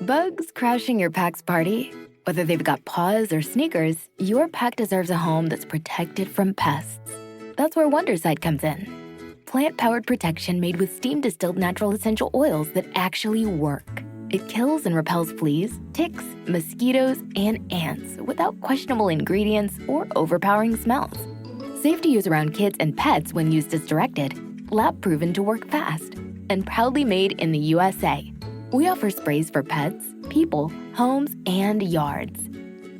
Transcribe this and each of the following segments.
Bugs crashing your pack's party? Whether they've got paws or sneakers, your pack deserves a home that's protected from pests. That's where Wondercide comes in. Plant-powered protection made with steam-distilled natural essential oils that actually work. It kills and repels fleas, ticks, mosquitoes, and ants without questionable ingredients or overpowering smells. Safe to use around kids and pets when used as directed. Lab-proven to work fast. And proudly made in the USA. We offer sprays for pets, people, homes, and yards.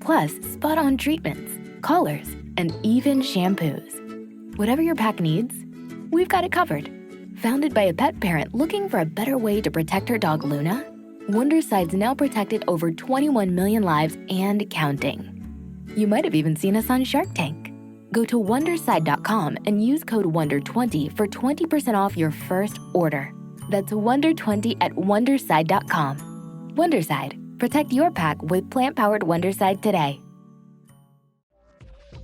Plus, spot-on treatments, collars, and even shampoos. Whatever your pack needs, we've got it covered. Founded by a pet parent looking for a better way to protect her dog Luna, Wondercide's now protected over 21 million lives and counting. You might have even seen us on Shark Tank. Go to Wondercide.com and use code WONDER20 for 20% off your first order. That's WONDER20 at Wondercide.com. Wondercide. Protect your pack with plant-powered Wondercide today.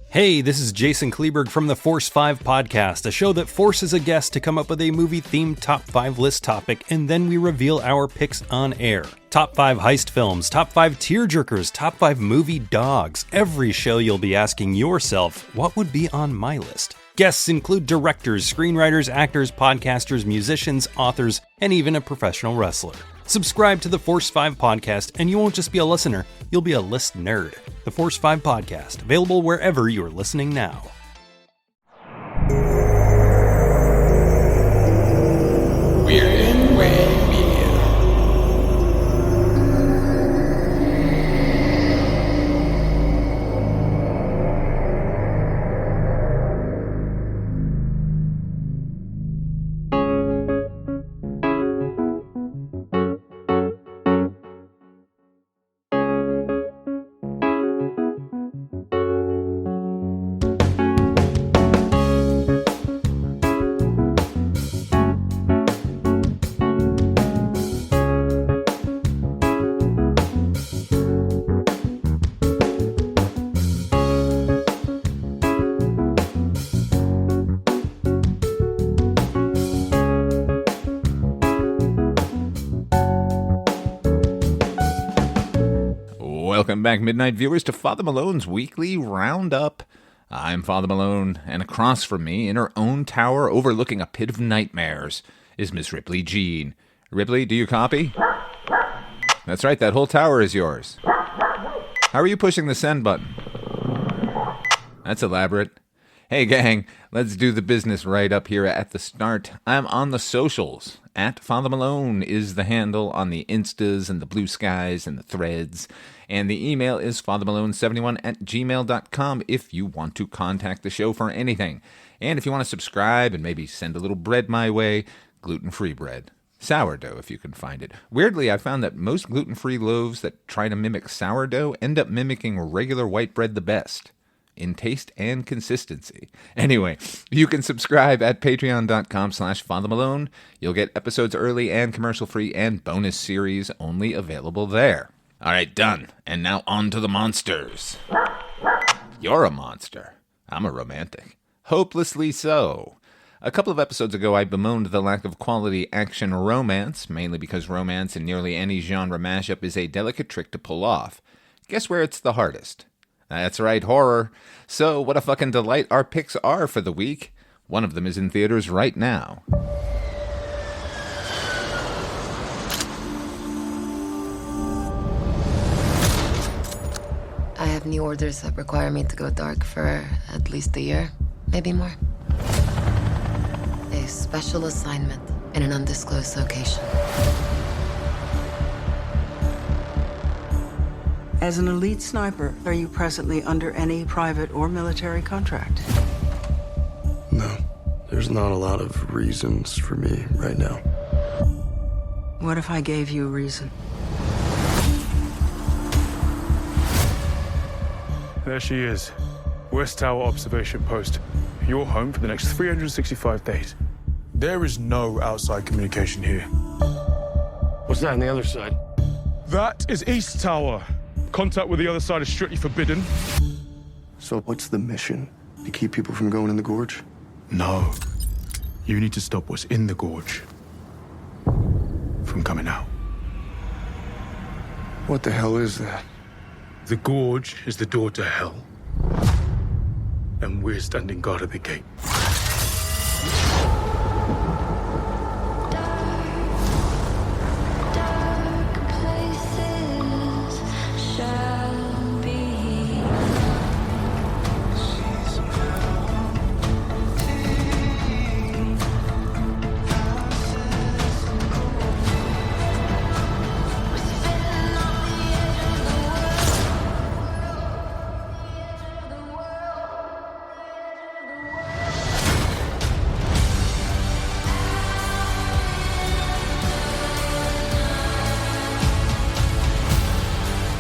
Hey, this is Jason Kleberg from the Force 5 podcast, a show that forces a guest to come up with a movie-themed top 5 list topic, and then we reveal our picks on air. Top 5 heist films, top 5 tearjerkers, top 5 movie dogs. Every show you'll be asking yourself, what would be on my list? Guests include directors, screenwriters, actors, podcasters, musicians, authors, and even a professional wrestler. Subscribe to the Force 5 podcast, and you won't just be a listener, you'll be a list nerd. The Force 5 podcast, available wherever you're listening now. We're in Way Media. Welcome back, Midnight viewers, to Father Malone's weekly Roundup. I'm Father Malone, and across from me, in her own tower overlooking a pit of nightmares, is Miss Ripley Jean. Ripley, do you copy? That's right, that whole tower is yours. How are you pushing the send button? That's elaborate. Hey gang, let's do the business right up here at the start. I'm on the socials. At Father Malone is the handle on the Instas and the Blue Skies and the Threads. And the email is fathermalone71@gmail.com if you want to contact the show for anything. And if you want to subscribe and maybe send a little bread my way, gluten-free bread. Sourdough, if you can find it. Weirdly, I found that most gluten-free loaves that try to mimic sourdough end up mimicking regular white bread the best, in taste and consistency. Anyway, you can subscribe at patreon.com/fathermalone. You'll get episodes early and commercial-free and bonus series only available there. All right, done. And now on to the monsters. You're a monster. I'm a romantic. Hopelessly so. A couple of episodes ago, I bemoaned the lack of quality action romance, mainly because romance in nearly any genre mashup is a delicate trick to pull off. Guess where it's the hardest? That's right, horror. So what a fucking delight our picks are for the week. One of them is in theaters right now. I have new orders that require me to go dark for at least a year, maybe more. A special assignment in an undisclosed location. As an elite sniper, are you presently under any private or military contract? No, there's not a lot of reasons for me right now. What if I gave you a reason? There she is. West Tower Observation Post. You're home for the next 365 days. There is no outside communication here. What's that on the other side? That is East Tower. Contact with the other side is strictly forbidden. So what's the mission? To keep people from going in the gorge? No. You need to stop what's in the gorge from coming out. What the hell is that? The Gorge is the door to hell. And we're standing guard at the gate.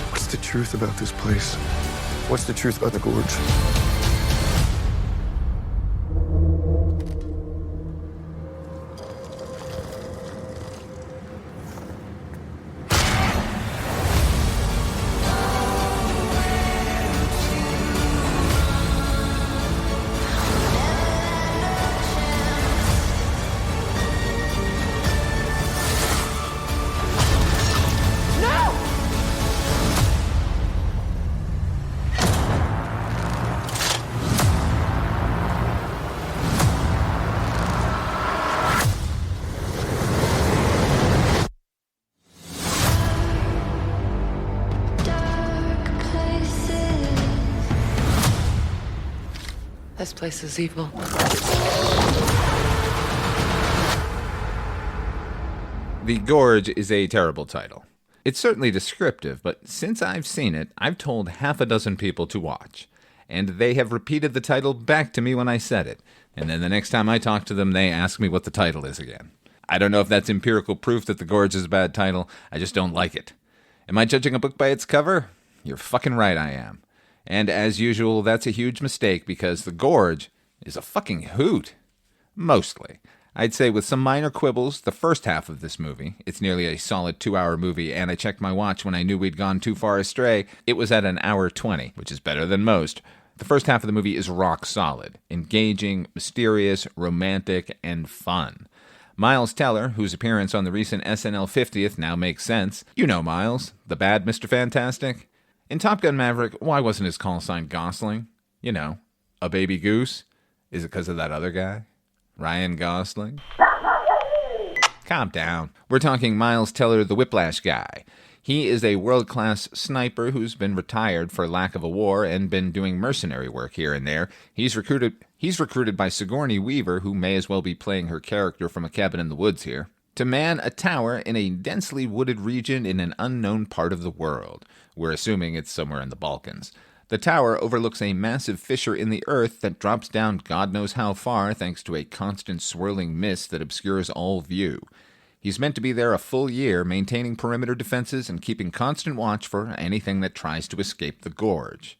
What's the truth about this place? What's the truth about the Gorge? This place is evil. The Gorge is a terrible title. It's certainly descriptive, but since I've seen it, I've told half a dozen people to watch. And they have repeated the title back to me when I said it. And then the next time I talk to them, they ask me what the title is again. I don't know if that's empirical proof that The Gorge is a bad title. I just don't like it. Am I judging a book by its cover? You're fucking right I am. And as usual, that's a huge mistake because The Gorge is a fucking hoot. Mostly. I'd say with some minor quibbles, the first half of this movie, it's nearly a solid 2-hour movie, and I checked my watch when I knew we'd gone too far astray, it was at an hour 20, which is better than most. The first half of the movie is rock solid, engaging, mysterious, romantic, and fun. Miles Teller, whose appearance on the recent SNL 50th now makes sense. You know Miles, the bad Mr. Fantastic. In Top Gun Maverick, why wasn't his call sign Gosling? You know, a baby goose? Is it because of that other guy? Ryan Gosling? Calm down. We're talking Miles Teller, the Whiplash guy. He is a world-class sniper who's been retired for lack of a war and been doing mercenary work here and there. He's recruited by Sigourney Weaver, who may as well be playing her character from A Cabin in the Woods here, to man a tower in a densely wooded region in an unknown part of the world. We're assuming it's somewhere in the Balkans. The tower overlooks a massive fissure in the earth that drops down God knows how far thanks to a constant swirling mist that obscures all view. He's meant to be there a full year, maintaining perimeter defenses and keeping constant watch for anything that tries to escape the gorge.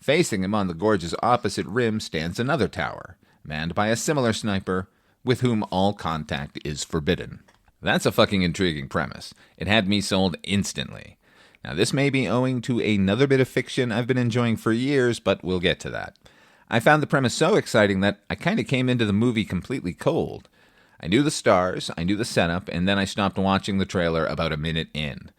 Facing him on the gorge's opposite rim stands another tower, manned by a similar sniper, with whom all contact is forbidden. That's a fucking intriguing premise. It had me sold instantly. Now, this may be owing to another bit of fiction I've been enjoying for years, but we'll get to that. I found the premise so exciting that I kind of came into the movie completely cold. I knew the stars, I knew the setup, and then I stopped watching the trailer about a minute in.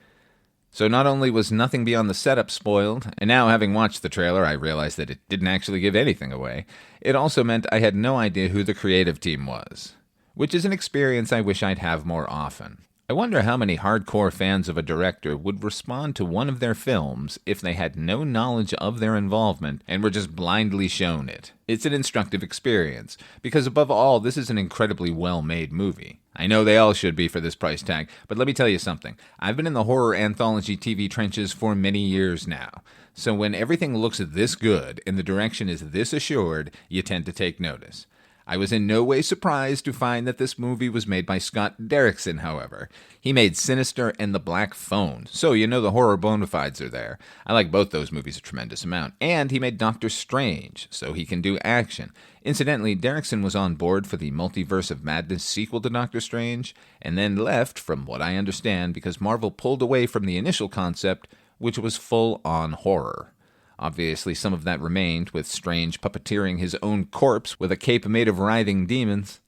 So not only was nothing beyond the setup spoiled, and now having watched the trailer I realized that it didn't actually give anything away, it also meant I had no idea who the creative team was. Which is an experience I wish I'd have more often. I wonder how many hardcore fans of a director would respond to one of their films if they had no knowledge of their involvement and were just blindly shown it. It's an instructive experience, because above all, this is an incredibly well-made movie. I know they all should be for this price tag, but let me tell you something. I've been in the horror anthology TV trenches for many years now, so when everything looks this good and the direction is this assured, you tend to take notice. I was in no way surprised to find that this movie was made by Scott Derrickson, however. He made Sinister and The Black Phone, so you know the horror bona fides are there. I like both those movies a tremendous amount. And he made Doctor Strange, so he can do action. Incidentally, Derrickson was on board for the Multiverse of Madness sequel to Doctor Strange, and then left, from what I understand, because Marvel pulled away from the initial concept, which was full-on horror. Obviously, some of that remained, with Strange puppeteering his own corpse with a cape made of writhing demons.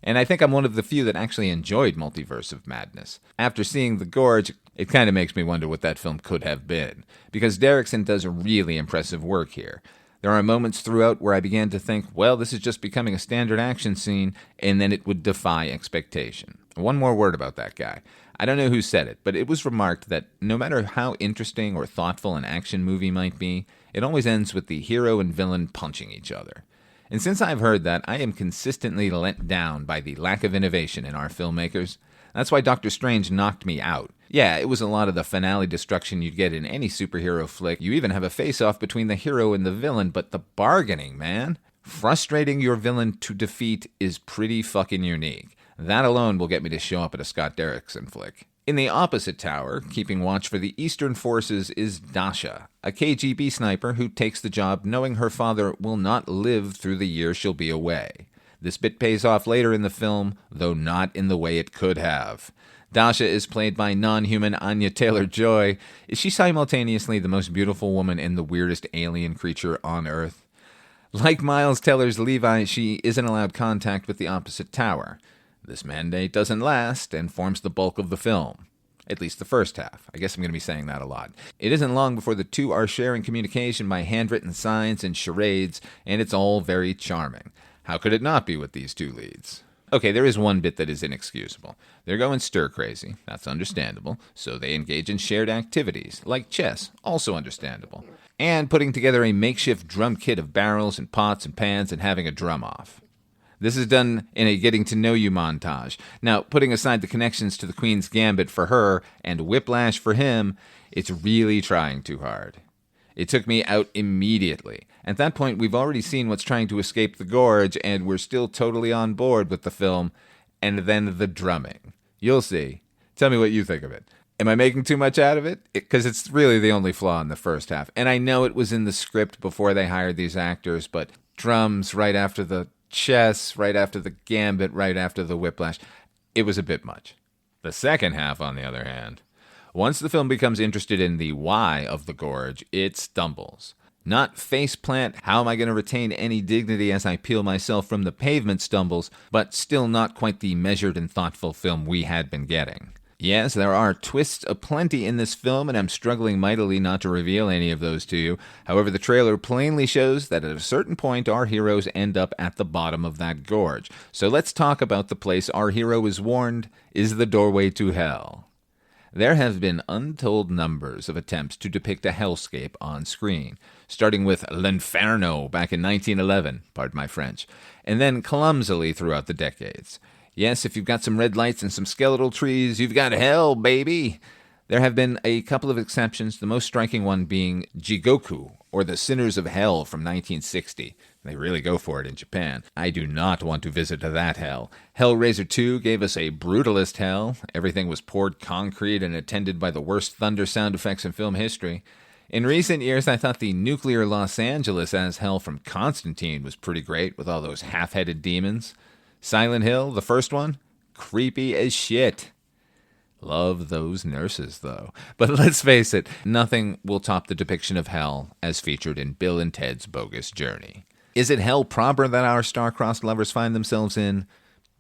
And I think I'm one of the few that actually enjoyed Multiverse of Madness. After seeing The Gorge, it kind of makes me wonder what that film could have been, because Derrickson does really impressive work here. There are moments throughout where I began to think, well, this is just becoming a standard action scene, and then it would defy expectation. One more word about that guy. I don't know who said it, but it was remarked that no matter how interesting or thoughtful an action movie might be, it always ends with the hero and villain punching each other. And since I've heard that, I am consistently let down by the lack of innovation in our filmmakers. That's why Doctor Strange knocked me out. Yeah, it was a lot of the finale destruction you'd get in any superhero flick. You even have a face-off between the hero and the villain, but the bargaining, man. Frustrating your villain to defeat is pretty fucking unique. That alone will get me to show up at a Scott Derrickson flick. In the opposite tower, keeping watch for the Eastern forces, is Dasha, a KGB sniper who takes the job knowing her father will not live through the year she'll be away. This bit pays off later in the film, though not in the way it could have. Dasha is played by non-human Anya Taylor-Joy. Is she simultaneously the most beautiful woman and the weirdest alien creature on Earth? Like Miles Teller's Levi, she isn't allowed contact with the opposite tower. This mandate doesn't last and forms the bulk of the film. At least the first half. I guess I'm going to be saying that a lot. It isn't long before the two are sharing communication by handwritten signs and charades, and it's all very charming. How could it not be with these two leads? Okay, there is one bit that is inexcusable. They're going stir-crazy. That's understandable. So they engage in shared activities, like chess. Also understandable. And putting together a makeshift drum kit of barrels and pots and pans and having a drum-off. This is done in a getting-to-know-you montage. Now, putting aside the connections to the Queen's Gambit for her and Whiplash for him, it's really trying too hard. It took me out immediately. At that point, we've already seen what's trying to escape the Gorge, and we're still totally on board with the film. And then the drumming. You'll see. Tell me what you think of it. Am I making too much out of it? Because it's really the only flaw in the first half. And I know it was in the script before they hired these actors, but drums right after the chess, right after the gambit, right after the whiplash. It was a bit much. The second half, on the other hand, once the film becomes interested in the why of the Gorge, it stumbles. Not faceplant, how am I going to retain any dignity as I peel myself from the pavement stumbles, but still not quite the measured and thoughtful film we had been getting. Yes, there are twists aplenty in this film, and I'm struggling mightily not to reveal any of those to you. However, the trailer plainly shows that at a certain point our heroes end up at the bottom of that gorge. So let's talk about the place our hero is warned is the doorway to hell. There have been untold numbers of attempts to depict a hellscape on screen, starting with L'Inferno back in 1911, pardon my French, and then clumsily throughout the decades. Yes, if you've got some red lights and some skeletal trees, you've got hell, baby! There have been a couple of exceptions, the most striking one being Jigoku, or The Sinners of Hell from 1960. They really go for it in Japan. I do not want to visit that hell. Hellraiser 2 gave us a brutalist hell. Everything was poured concrete and attended by the worst thunder sound effects in film history. In recent years, I thought the nuclear Los Angeles as hell from Constantine was pretty great with all those half-headed demons. Silent Hill, the first one, creepy as shit. Love those nurses, though. But let's face it, nothing will top the depiction of hell as featured in Bill and Ted's Bogus Journey. Is it hell proper that our star-crossed lovers find themselves in?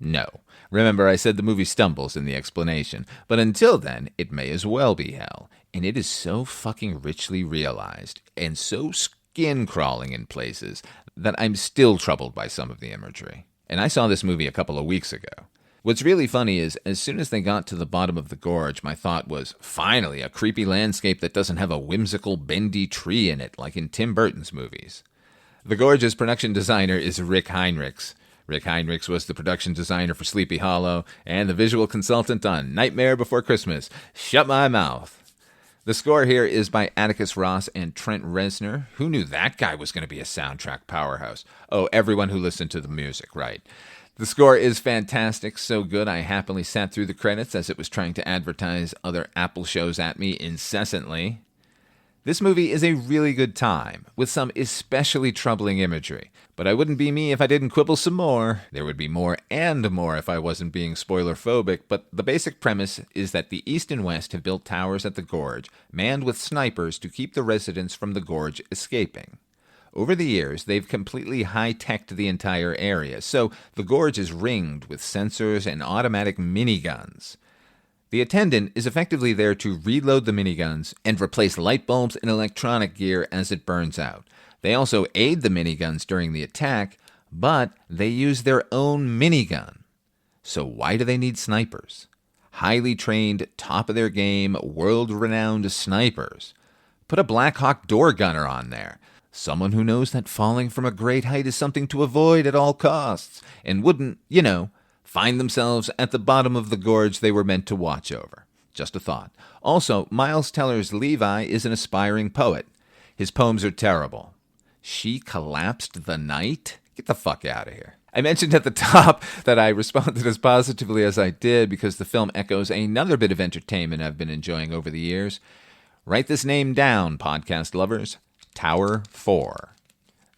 No. Remember, I said the movie stumbles in the explanation. But until then, it may as well be hell. And it is so fucking richly realized, and so skin-crawling in places, that I'm still troubled by some of the imagery. And I saw this movie a couple of weeks ago. What's really funny is, as soon as they got to the bottom of the gorge, my thought was, finally, a creepy landscape that doesn't have a whimsical, bendy tree in it, like in Tim Burton's movies. The Gorge's production designer is Rick Heinrichs. Rick Heinrichs was the production designer for Sleepy Hollow, and the visual consultant on Nightmare Before Christmas. Shut my mouth. The score here is by Atticus Ross and Trent Reznor. Who knew that guy was going to be a soundtrack powerhouse? Oh, everyone who listened to the music, right. The score is fantastic, so good I happily sat through the credits as it was trying to advertise other Apple shows at me incessantly. This movie is a really good time, with some especially troubling imagery. But I wouldn't be me if I didn't quibble some more. There would be more and more if I wasn't being spoiler-phobic, but the basic premise is that the East and West have built towers at the Gorge, manned with snipers to keep the residents from the Gorge escaping. Over the years, they've completely high-teched the entire area, so the Gorge is ringed with sensors and automatic miniguns. The attendant is effectively there to reload the miniguns and replace light bulbs and electronic gear as it burns out. They also aid the miniguns during the attack, but they use their own minigun. So why do they need snipers? Highly trained, top-of-their-game, world-renowned snipers. Put a Black Hawk door gunner on there. Someone who knows that falling from a great height is something to avoid at all costs, and wouldn't, find themselves at the bottom of the gorge they were meant to watch over. Just a thought. Also, Miles Teller's Levi is an aspiring poet. His poems are terrible. She collapsed the night? Get the fuck out of here. I mentioned at the top that I responded as positively as I did because the film echoes another bit of entertainment I've been enjoying over the years. Write this name down, podcast lovers. Tower 4.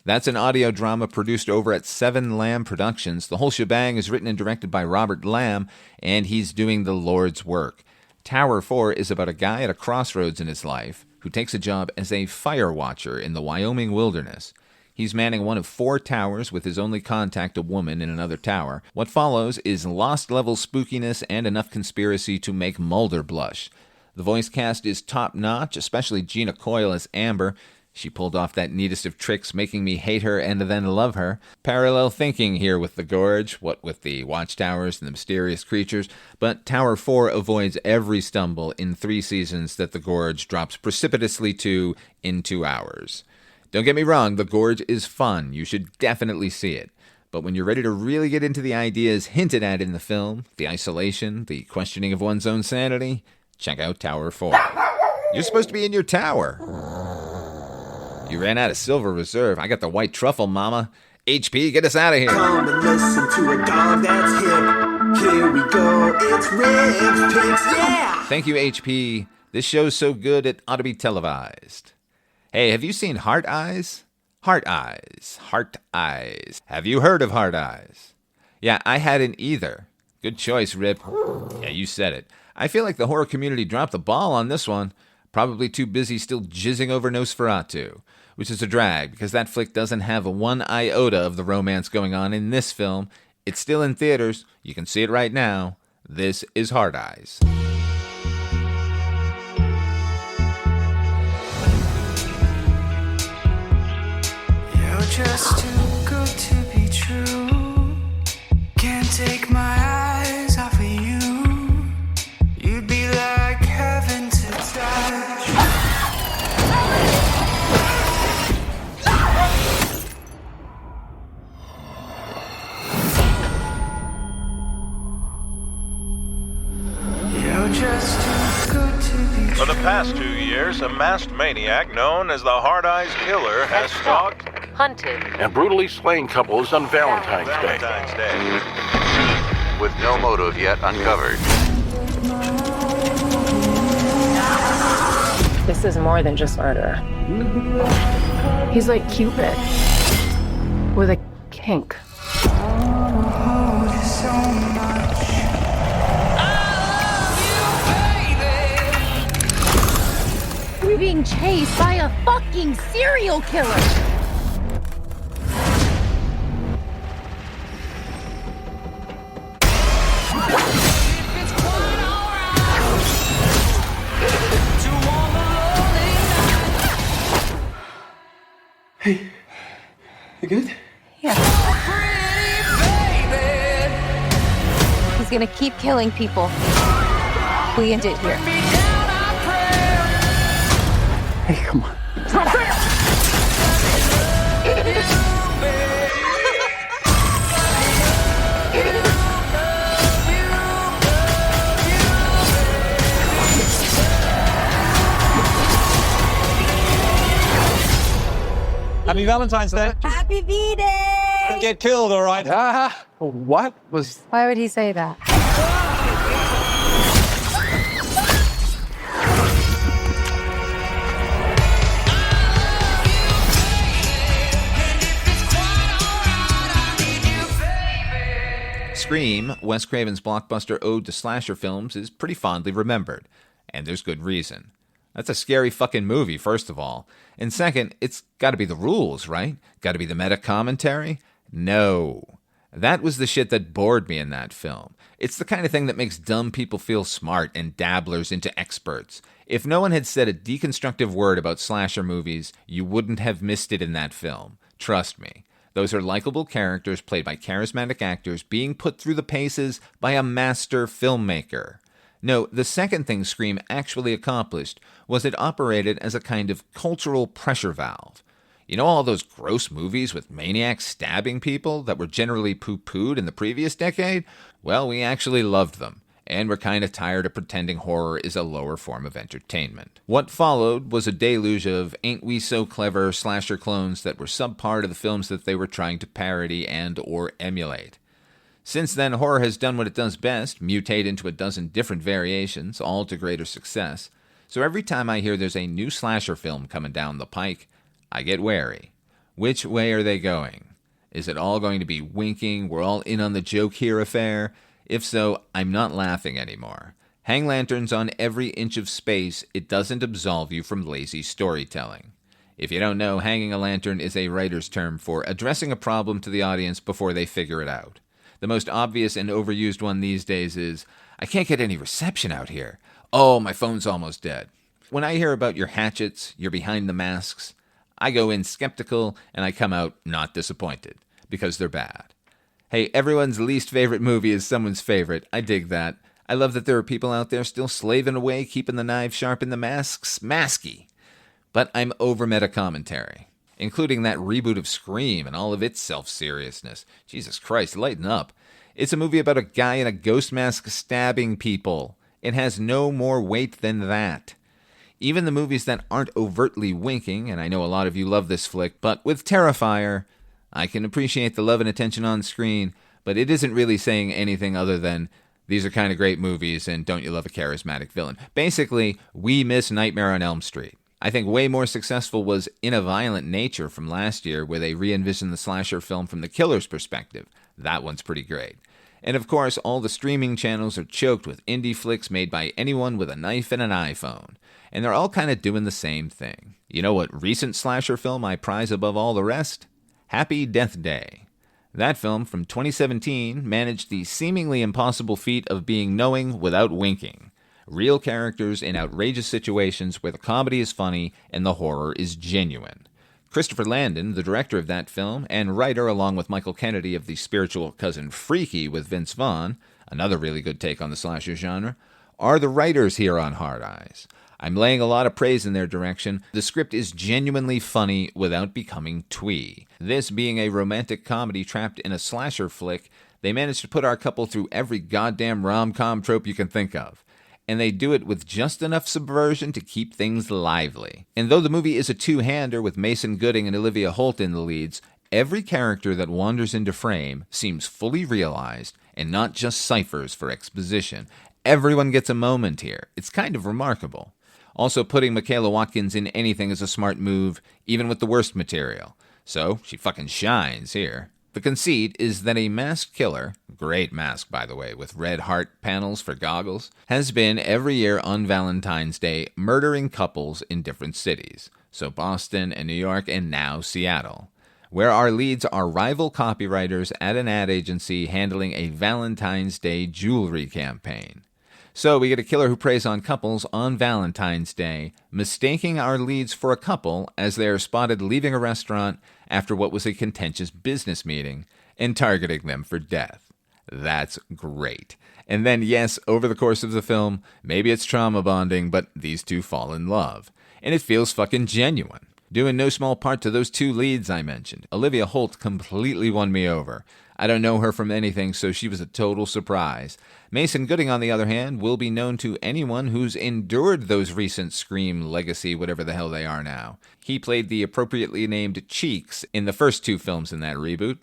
That's an audio drama produced over at Seven Lamb Productions. The whole shebang is written and directed by Robert Lamb, and he's doing the Lord's work. Tower 4 is about a guy at a crossroads in his life who takes a job as a fire watcher in the Wyoming wilderness. He's manning one of 4 towers with his only contact a woman in another tower. What follows is Lost-level spookiness and enough conspiracy to make Mulder blush. The voice cast is top-notch, especially Gina Coyle as Amber. She pulled off that neatest of tricks, making me hate her and then love her. Parallel thinking here with the Gorge, what with the watchtowers and the mysterious creatures, but Tower 4 avoids every stumble in 3 seasons that the Gorge drops precipitously to in 2 hours. Don't get me wrong, the Gorge is fun. You should definitely see it. But when you're ready to really get into the ideas hinted at in the film, the isolation, the questioning of one's own sanity, check out Tower 4. You're supposed to be in your tower. You ran out of silver reserve. I got the white truffle, mama. HP, get us out of here. Come and listen to a dog that's hip. Here we go, it's Rick's Picks, yeah! Thank you, HP. This show's so good it ought to be televised. Hey, have you seen Heart Eyes? Heart Eyes. Heart Eyes. Have you heard of Heart Eyes? Yeah, I hadn't either. Good choice, Rip. Yeah, you said it. I feel like the horror community dropped the ball on this one. Probably too busy still jizzing over Nosferatu, which is a drag because that flick doesn't have one iota of the romance going on in this film. It's still in theaters. You can see it right now. This is Heart Eyes. You're just too good to be true. Can't take my eyes off of you. You'd be like heaven to touch. For the past 2 years, a masked maniac known as the Hard Eyes Killer has stalked, hunted, and brutally slain couples on Valentine's Day. With no motive yet uncovered. This is more than just murder. He's like Cupid with a kink. We're being chased by a fucking serial killer! Hey, you good? Yeah. He's gonna keep killing people. We end it here. Hey, come on. Happy Valentine's Day. Happy V-Day! Get killed, all right? What was... Why would he say that? Scream, Wes Craven's blockbuster ode to slasher films, is pretty fondly remembered, and there's good reason. That's a scary fucking movie, first of all. And second, it's got to be the rules, right? Got to be the meta commentary? No. That was the shit that bored me in that film. It's the kind of thing that makes dumb people feel smart and dabblers into experts. If no one had said a deconstructive word about slasher movies, you wouldn't have missed it in that film. Trust me. Those are likable characters played by charismatic actors being put through the paces by a master filmmaker. No, the second thing Scream actually accomplished was it operated as a kind of cultural pressure valve. You know all those gross movies with maniacs stabbing people that were generally poo-pooed in the previous decade? Well, we actually loved them, and we're kind of tired of pretending horror is a lower form of entertainment. What followed was a deluge of ain't we so clever slasher clones that were subpart of the films that they were trying to parody and or emulate. Since then, horror has done what it does best, mutate into a dozen different variations, all to greater success. So every time I hear there's a new slasher film coming down the pike, I get wary. Which way are they going? Is it all going to be winking, we're all in on the joke here affair? If so, I'm not laughing anymore. Hang lanterns on every inch of space, it doesn't absolve you from lazy storytelling. If you don't know, hanging a lantern is a writer's term for addressing a problem to the audience before they figure it out. The most obvious and overused one these days is, I can't get any reception out here. Oh, my phone's almost dead. When I hear about your hatchets, your behind the masks, I go in skeptical and I come out not disappointed, because they're bad. Hey, everyone's least favorite movie is someone's favorite. I dig that. I love that there are people out there still slaving away, keeping the knives sharp and the masks masky. But I'm over meta commentary, including that reboot of Scream and all of its self-seriousness. Jesus Christ, lighten up. It's a movie about a guy in a ghost mask stabbing people. It has no more weight than that. Even the movies that aren't overtly winking, and I know a lot of you love this flick, but with Terrifier, I can appreciate the love and attention on screen, but it isn't really saying anything other than, these are kind of great movies, and don't you love a charismatic villain? Basically, we miss Nightmare on Elm Street. I think way more successful was In a Violent Nature from last year, where they re-envisioned the slasher film from the killer's perspective. That one's pretty great. And of course, all the streaming channels are choked with indie flicks made by anyone with a knife and an iPhone. And they're all kind of doing the same thing. You know what recent slasher film I prize above all the rest? Happy Death Day. That film from 2017 managed the seemingly impossible feat of being knowing without winking. Real characters in outrageous situations where the comedy is funny and the horror is genuine. Christopher Landon, the director of that film, and writer along with Michael Kennedy of The Spiritual Cousin Freaky with Vince Vaughn, another really good take on the slasher genre, are the writers here on Hard Eyes. I'm laying a lot of praise in their direction. The script is genuinely funny without becoming twee. This being a romantic comedy trapped in a slasher flick, they managed to put our couple through every goddamn rom-com trope you can think of. And they do it with just enough subversion to keep things lively. And though the movie is a two-hander with Mason Gooding and Olivia Holt in the leads, every character that wanders into frame seems fully realized and not just ciphers for exposition. Everyone gets a moment here. It's kind of remarkable. Also, putting Michaela Watkins in anything is a smart move, even with the worst material. So, she fucking shines here. The conceit is that a masked killer, great mask by the way, with red heart panels for goggles, has been every year on Valentine's Day murdering couples in different cities. So Boston and New York and now Seattle, where our leads are rival copywriters at an ad agency handling a Valentine's Day jewelry campaign. So we get a killer who preys on couples on Valentine's Day, mistaking our leads for a couple as they are spotted leaving a restaurant after what was a contentious business meeting, and targeting them for death. That's great. And then, yes, over the course of the film, maybe it's trauma bonding, but these two fall in love. And it feels fucking genuine. Due in no small part to those two leads I mentioned. Olivia Holt completely won me over. I don't know her from anything, so she was a total surprise. Mason Gooding, on the other hand, will be known to anyone who's endured those recent Scream legacy, whatever the hell they are now. He played the appropriately named Cheeks in the first two films in that reboot,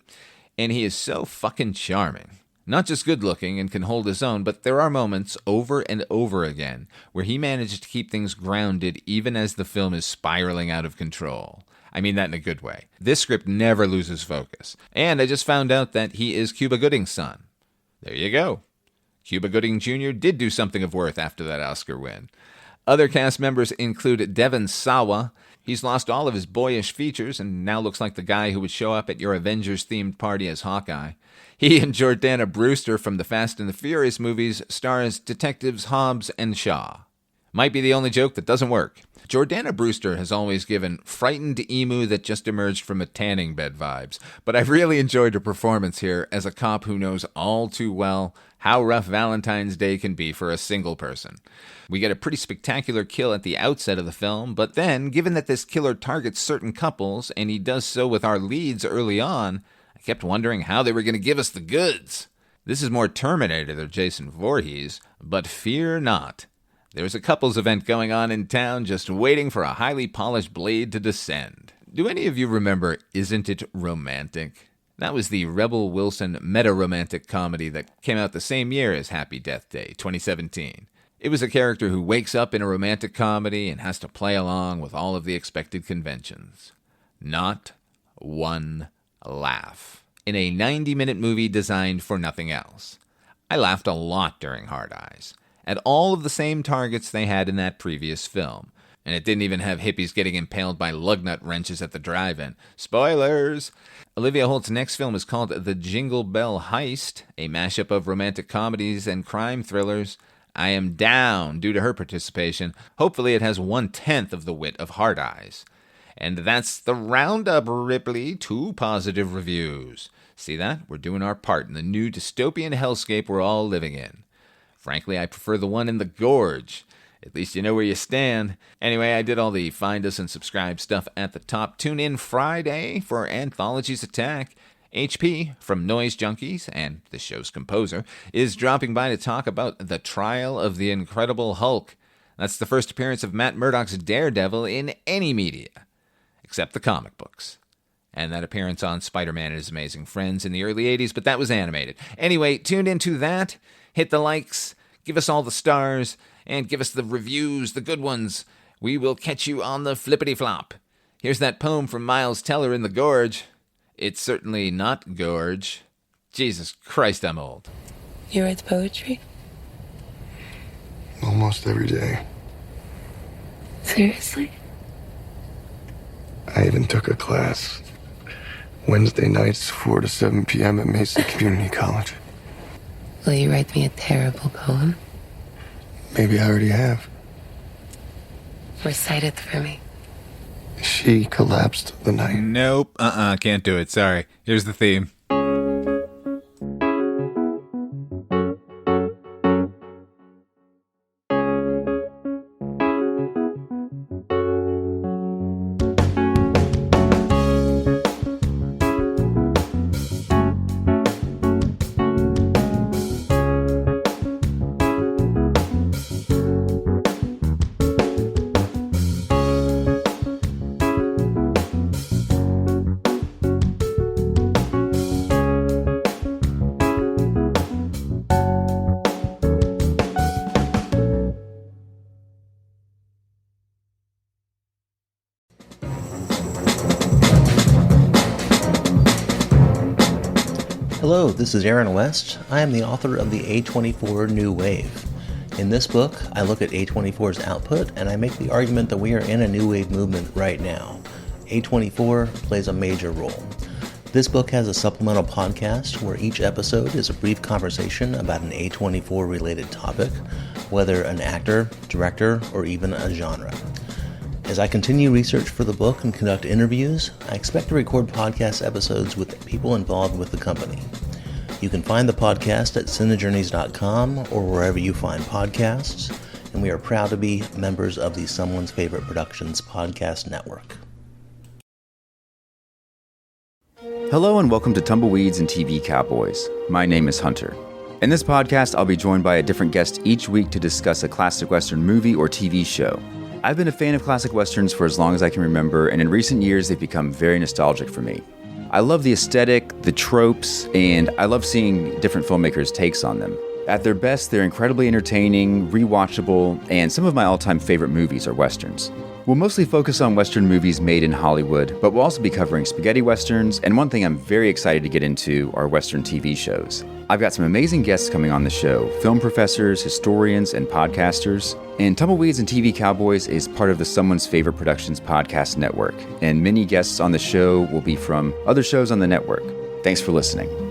and he is so fucking charming. Not just good-looking and can hold his own, but there are moments over and over again where he manages to keep things grounded even as the film is spiraling out of control. I mean that in a good way. This script never loses focus. And I just found out that he is Cuba Gooding's son. There you go. Cuba Gooding Jr. did do something of worth after that Oscar win. Other cast members include Devon Sawa. He's lost all of his boyish features and now looks like the guy who would show up at your Avengers-themed party as Hawkeye. He and Jordana Brewster from the Fast and the Furious movies star as Detectives Hobbs and Shaw. Might be the only joke that doesn't work. Jordana Brewster has always given frightened emu that just emerged from a tanning bed vibes, but I've really enjoyed her performance here as a cop who knows all too well how rough Valentine's Day can be for a single person. We get a pretty spectacular kill at the outset of the film, but then, given that this killer targets certain couples, and he does so with our leads early on, I kept wondering how they were going to give us the goods. This is more Terminator than Jason Voorhees, but fear not. There's a couples event going on in town just waiting for a highly polished blade to descend. Do any of you remember Isn't It Romantic? That was the Rebel Wilson meta-romantic comedy that came out the same year as Happy Death Day, 2017. It was a character who wakes up in a romantic comedy and has to play along with all of the expected conventions. Not one laugh. In a 90-minute movie designed for nothing else. I laughed a lot during Hard Eyes, at all of the same targets they had in that previous film. And it didn't even have hippies getting impaled by lug nut wrenches at the drive-in. Spoilers! Olivia Holt's next film is called The Jingle Bell Heist, a mashup of romantic comedies and crime thrillers. I am down due to her participation. Hopefully it has 1/10 of the wit of Hard Eyes. And that's the Roundup, Ripley. 2 positive reviews. See that? We're doing our part in the new dystopian hellscape we're all living in. Frankly, I prefer the one in the Gorge. At least you know where you stand. Anyway, I did all the find us and subscribe stuff at the top. Tune in Friday for Anthology's Attack. HP from Noise Junkies, and the show's composer, is dropping by to talk about The Trial of the Incredible Hulk. That's the first appearance of Matt Murdock's Daredevil in any media, except the comic books. And that appearance on Spider-Man and His Amazing Friends in the early 80s, but that was animated. Anyway, tune into that. Hit the likes, give us all the stars, and give us the reviews, the good ones. We will catch you on the flippity-flop. Here's that poem from Miles Teller in The Gorge. It's certainly not Gorge. Jesus Christ, I'm old. You write poetry? Almost every day. Seriously? I even took a class. Wednesday nights, 4 to 7 p.m. at Mason Community College. Will you write me a terrible poem? Maybe I already have. Recite it for me. She collapsed the night. Nope. Can't do it. Sorry. Here's the theme. Hello, this is Aaron West. I am the author of the A24 New Wave. In this book, I look at A24's output and I make the argument that we are in a new wave movement right now. A24 plays a major role. This book has a supplemental podcast where each episode is a brief conversation about an A24 related topic, whether an actor, director, or even a genre. As I continue research for the book and conduct interviews, I expect to record podcast episodes with people involved with the company. You can find the podcast at cinejourneys.com or wherever you find podcasts, and we are proud to be members of the Someone's Favorite Productions podcast network. Hello and welcome to Tumbleweeds and TV Cowboys. My name is Hunter. In this podcast, I'll be joined by a different guest each week to discuss a classic Western movie or TV show. I've been a fan of classic Westerns for as long as I can remember, and in recent years, they've become very nostalgic for me. I love the aesthetic, the tropes, and I love seeing different filmmakers' takes on them. At their best, they're incredibly entertaining, rewatchable, and some of my all-time favorite movies are westerns. We'll mostly focus on western movies made in Hollywood, but we'll also be covering spaghetti westerns, and one thing I'm very excited to get into are western TV shows. I've got some amazing guests coming on the show, film professors, historians, and podcasters. And Tumbleweeds and TV Cowboys is part of the Someone's Favorite Productions podcast network, and many guests on the show will be from other shows on the network. Thanks for listening.